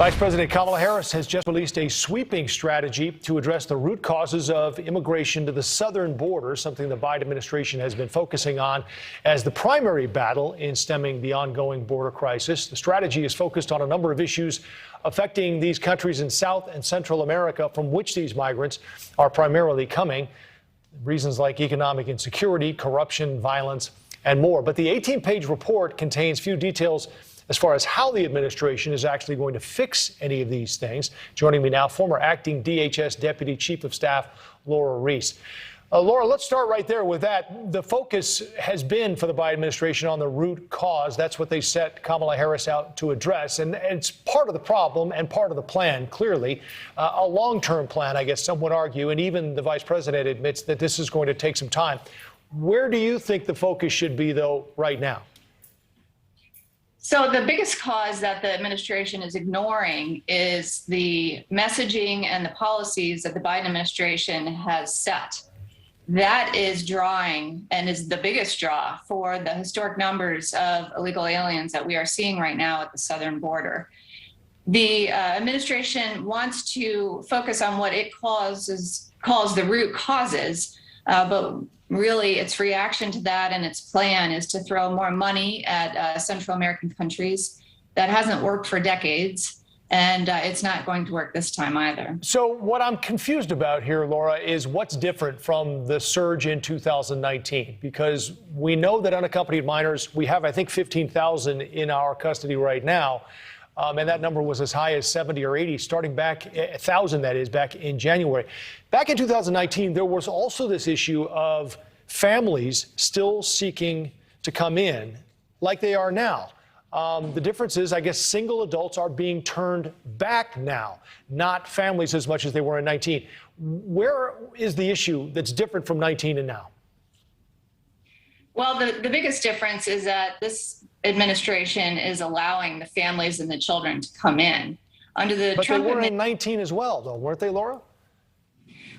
Vice President Kamala Harris has just released a sweeping strategy to address the root causes of immigration to the southern border, something the Biden administration has been focusing on as the primary battle in stemming the ongoing border crisis. The strategy is focused on a number of issues affecting these countries in South and Central America from which these migrants are primarily coming. Reasons like economic insecurity, corruption, violence, and more. But the 18-page report contains few details as far as how the administration is actually going to fix any of these things. Joining me now, former acting DHS Deputy Chief of Staff, Lora Ries. Lora, let's start right there with that. The focus has been for the Biden administration on the root cause. That's what they set Kamala Harris out to address. And it's part of the problem and part of the plan, clearly. A long-term plan, I guess some would argue, and even the vice president admits that this is going to take some time. Where do you think the focus should be, though, right now? So the biggest cause that the administration is ignoring is the messaging and the policies that the Biden administration has set. That is drawing and is the biggest draw for the historic numbers of illegal aliens that we are seeing right now at the southern border. The administration wants to focus on what it calls the root causes, but really, its reaction to that and its plan is to throw more money at Central American countries. That hasn't worked for decades, and it's not going to work this time either. So what I'm confused about here, Lora, is what's different from the surge in 2019? Because we know that unaccompanied minors, we have, I think, 15,000 in our custody right now. And that number was as high as 70 or 80, starting back 1,000, that is, back in January. Back in 2019, there was also this issue of families still seeking to come in like they are now. The difference is, I guess, single adults are being turned back now, not families as much as they were in 19. Where is the issue that's different from 19 and now? Well, the biggest difference is that this administration is allowing the families and the children to come in. Under the But Trump they were in 19 as well, though, weren't they, Lora?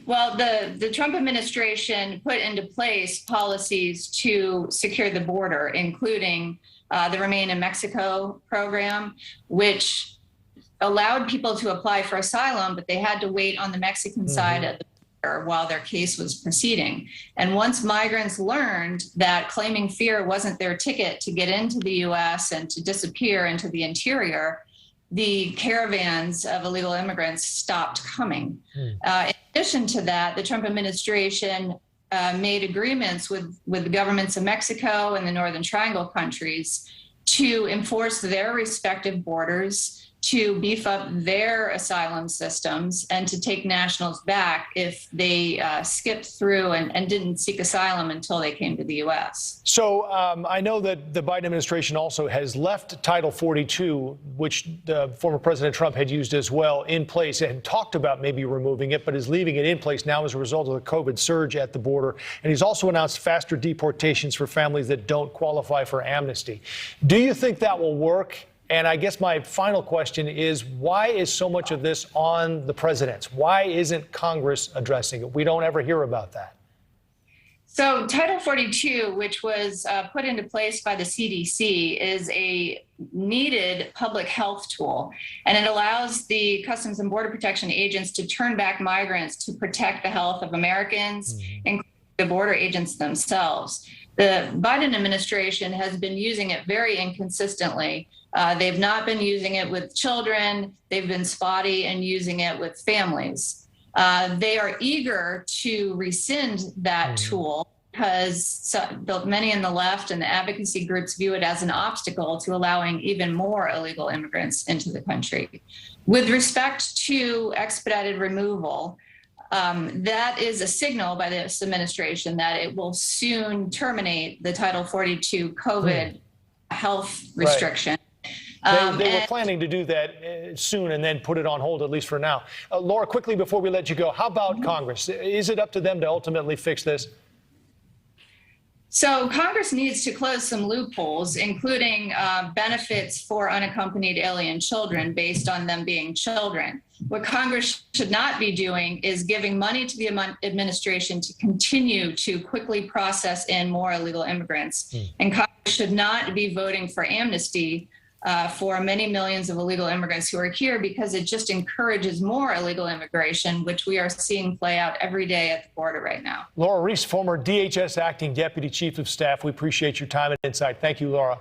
Well, the Trump administration put into place policies to secure the border, including the Remain in Mexico program, which allowed people to apply for asylum, but they had to wait on the Mexican side of the border while their case was proceeding. And once migrants learned that claiming fear wasn't their ticket to get into the U.S. and to disappear into the interior, the caravans of illegal immigrants stopped coming. In addition to that, the Trump administration made agreements with the governments of Mexico and the Northern Triangle countries to enforce their respective borders, to beef up their asylum systems, and to take nationals back if they skipped through and didn't seek asylum until they came to the U.S. So I know that the Biden administration also has left Title 42, which former President Trump had used as well, in place and talked about maybe removing it, but is leaving it in place now as a result of the COVID surge at the border. And he's also announced faster deportations for families that don't qualify for amnesty. Do you think that will work? And I guess my final question is, why is so much of this on the president's? Why isn't Congress addressing it? We don't ever hear about that. So Title 42, which was put into place by the CDC, is a needed public health tool, and it allows the Customs and Border Protection agents to turn back migrants to protect the health of Americans, including the border agents themselves. The Biden administration has been using it very inconsistently. They've not been using it with children. They've been spotty and using it with families. They are eager to rescind that tool because many in the left and the advocacy groups view it as an obstacle to allowing even more illegal immigrants into the country. With respect to expedited removal, that is a signal by this administration that it will soon terminate the Title 42 COVID health restriction. Right. They were planning to do that soon and then put it on hold, at least for now. Lora, quickly before we let you go, how about Congress? Is it up to them to ultimately fix this? So Congress needs to close some loopholes, including benefits for unaccompanied alien children based on them being children. What Congress should not be doing is giving money to the administration to continue to quickly process in more illegal immigrants. And Congress should not be voting for amnesty for many millions of illegal immigrants who are here, because it just encourages more illegal immigration, which we are seeing play out every day at the border right now. Lora Ries, former DHS acting deputy chief of staff. We appreciate your time and insight. Thank you, Lora.